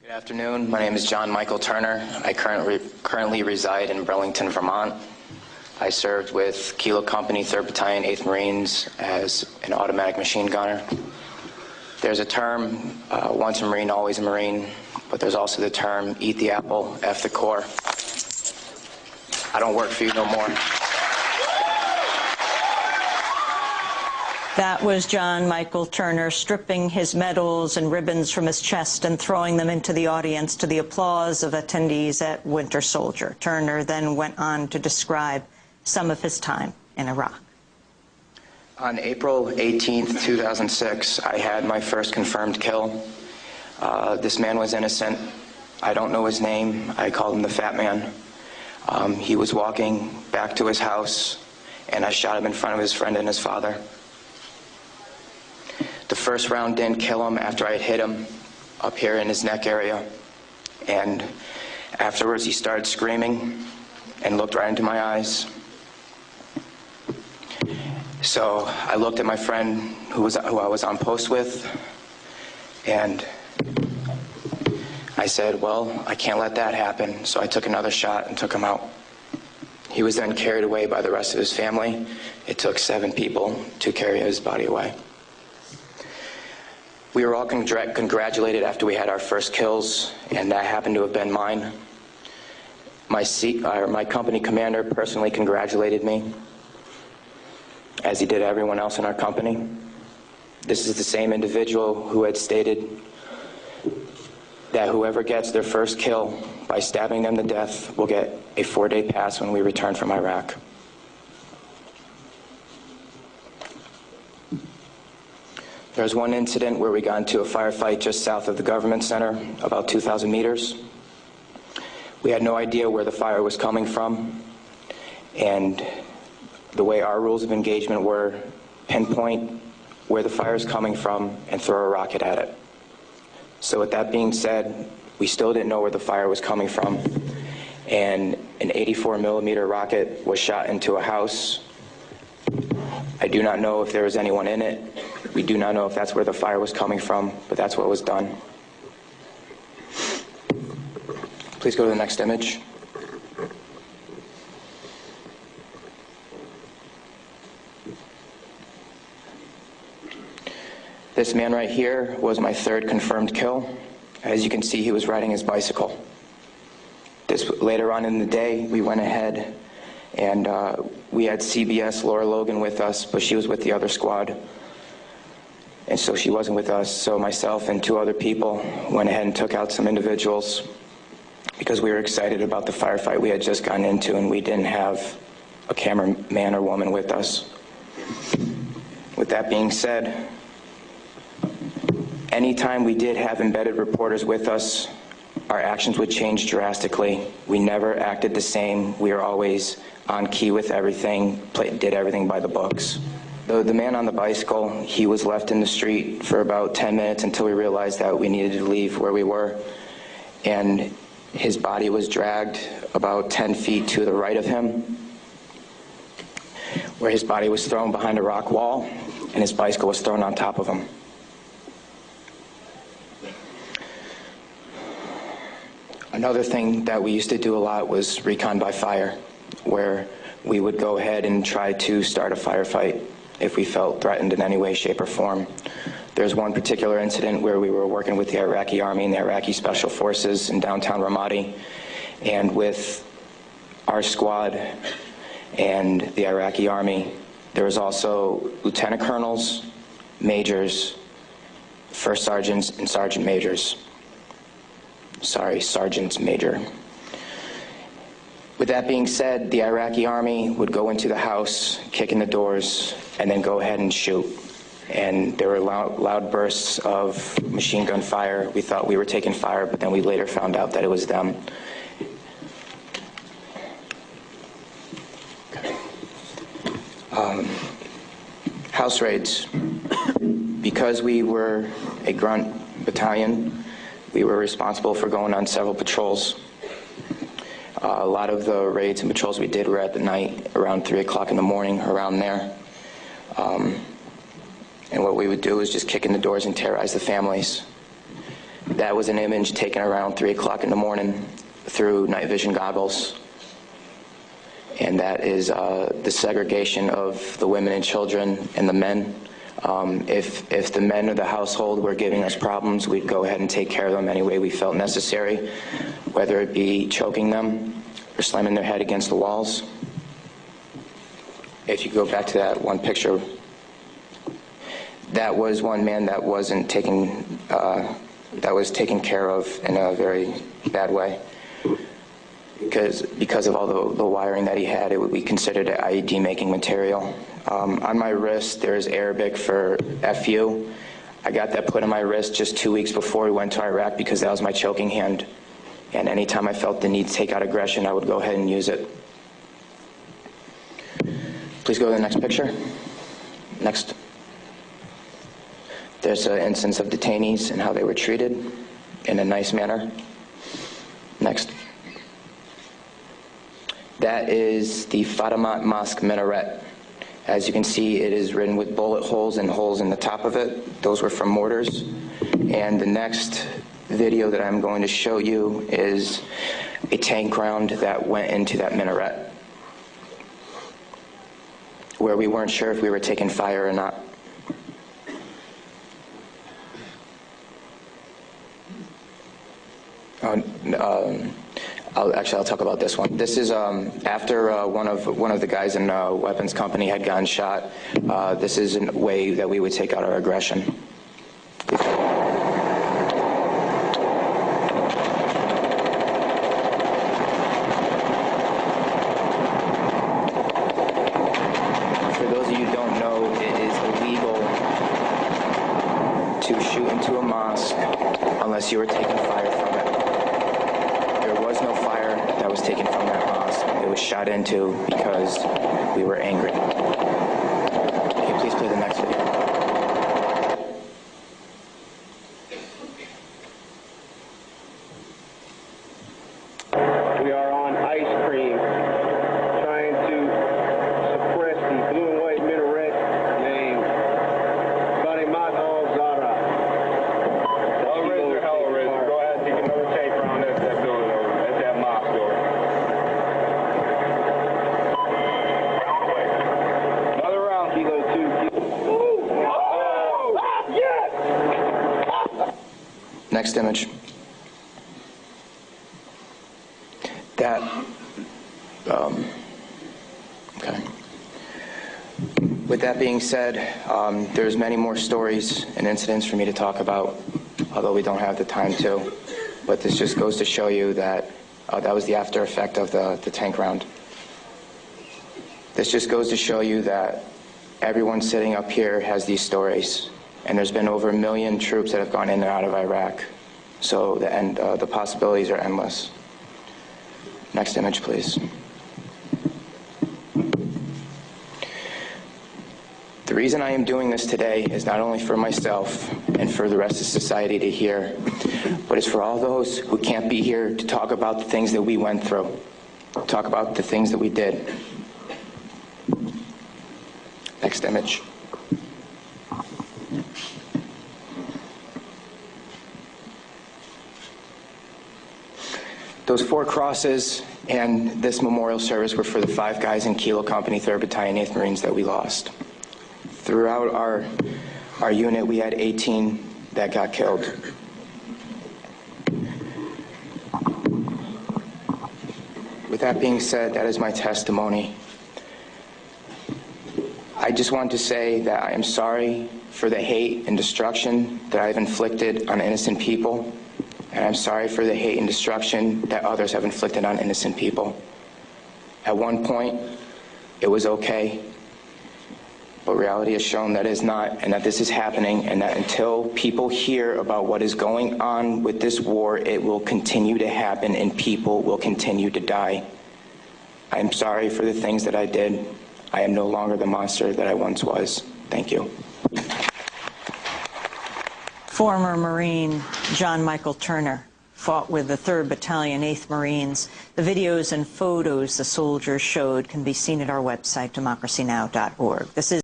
Good afternoon. My name is John Michael Turner. I currently reside in Burlington, Vermont. I served with Kilo Company, 3rd Battalion, 8th Marines as an automatic machine gunner. There's a term, once a Marine, always a Marine, but there's also the term, eat the apple, F the Corps. I don't work for you no more. That was John Michael Turner stripping his medals and ribbons from his chest and throwing them into the audience to the applause of attendees at Winter Soldier. Turner then went on to describe some of his time in Iraq. On April 18th, 2006, I had my first confirmed kill. This man was innocent. I don't know his name. I called him the Fat Man. He was walking back to his house, and I shot him in front of his friend and his father. The first round didn't kill him after I had hit him up here in his neck area. And afterwards he started screaming and looked right into my eyes. So I looked at my friend who I was on post with, and I said, well, I can't let that happen. So I took another shot and took him out. He was then carried away by the rest of his family. It took 7 people to carry his body away. We were all congratulated after we had our first kills, and that happened to have been mine. My company commander personally congratulated me, as he did everyone else in our company. This is the same individual who had stated that whoever gets their first kill by stabbing them to death will get a 4-day pass when we return from Iraq. There was one incident where we got into a firefight just south of the government center, about 2,000 meters. We had no idea where the fire was coming from, and the way our rules of engagement were, pinpoint where the fire is coming from and throw a rocket at it. So with that being said, we still didn't know where the fire was coming from, and an 84mm rocket was shot into a house. I do not know if there was anyone in it. We do not know if that's where the fire was coming from, but that's what was done. Please go to the next image. This man right here was my 3rd confirmed kill. As you can see, he was riding his bicycle. Later on in the day, we went ahead and we had CBS Laura Logan with us, but she was with the other squad. And so she wasn't with us, so myself and 2 other people went ahead and took out some individuals because we were excited about the firefight we had just gotten into, and we didn't have a cameraman or woman with us. With that being said, anytime we did have embedded reporters with us, our actions would change drastically. We never acted the same. We were always on key with everything, did everything by the books. The man on the bicycle, he was left in the street for about 10 minutes until we realized that we needed to leave where we were. And his body was dragged about 10 feet to the right of him, where his body was thrown behind a rock wall, and his bicycle was thrown on top of him. Another thing that we used to do a lot was recon by fire, where we would go ahead and try to start a firefight if we felt threatened in any way, shape, or form. There's one particular incident where we were working with the Iraqi Army and the Iraqi Special Forces in downtown Ramadi, and with our squad and the Iraqi Army, there was also lieutenant colonels, majors, first sergeants, and sergeant majors. Sorry, sergeants major. With that being said, the Iraqi Army would go into the house, kick in the doors, and then go ahead and shoot. And there were loud bursts of machine gun fire. We thought we were taking fire, but then we later found out that it was them. House raids. Because we were a grunt battalion, we were responsible for going on several patrols. A lot of the raids and patrols we did were at the night, around 3 o'clock in the morning, around there. And what we would do is just kick in the doors and terrorize the families. That was an image taken around 3 o'clock in the morning through night vision goggles. And that is the segregation of the women and children and the men. If the men of the household were giving us problems, we'd go ahead and take care of them any way we felt necessary, whether it be choking them or slamming their head against the walls. If you go back to that one picture, that was one man that wasn't taken, that was taken care of in a very bad way. Because of all the wiring that he had, it would be considered IED making material. On my wrist, there's Arabic for FU. I got that put on my wrist just 2 weeks before we went to Iraq because that was my choking hand. And anytime I felt the need to take out aggression, I would go ahead and use it. Please go to the next picture. Next. There's an instance of detainees and how they were treated in a nice manner. Next. That is the Fatima Mosque minaret. As you can see, it is written with bullet holes and holes in the top of it. Those were from mortars. And the next video that I'm going to show you is a tank round that went into that minaret, where we weren't sure if we were taking fire or not. I'll talk about this one. This is after one of the guys in a weapons company had gotten shot. This is a way that we would take out our aggression. For those of you who don't know, it is illegal to shoot into a mosque unless you were taking fire from it. There was no fire that was taken from that mosque. It was shot into because we were angry. Can you please play the next video? We are on ice cream, trying to suppress the blue and white minaret named Fatima al-Zahra. Hell raiser. Go ahead and take another tank around that building over. That's that mosque door. Another round. Kilo 2. Oh! Yes! Next image. That, okay. With that being said, there's many more stories and incidents for me to talk about, although we don't have the time to. But this just goes to show you that that was the after effect of the tank round. This just goes to show you that everyone sitting up here has these stories. And there's been over 1 million troops that have gone in and out of Iraq. So the possibilities are endless. Next image, please. The reason I am doing this today is not only for myself and for the rest of society to hear, but it's for all those who can't be here to talk about the things that we went through, talk about the things that we did. Next image. Those 4 crosses and this memorial service were for the 5 guys in Kilo Company, 3rd Battalion, 8th Marines that we lost. Throughout our unit, we had 18 that got killed. With that being said, that is my testimony. I just want to say that I am sorry for the hate and destruction that I've inflicted on innocent people. And I'm sorry for the hate and destruction that others have inflicted on innocent people. At one point, it was okay, but reality has shown that it is not, and that this is happening, and that until people hear about what is going on with this war, it will continue to happen and people will continue to die. I am sorry for the things that I did. I am no longer the monster that I once was. Thank you. Former Marine John Michael Turner fought with the 3rd Battalion, 8th Marines. The videos and photos the soldiers showed can be seen at our website, democracynow.org. This is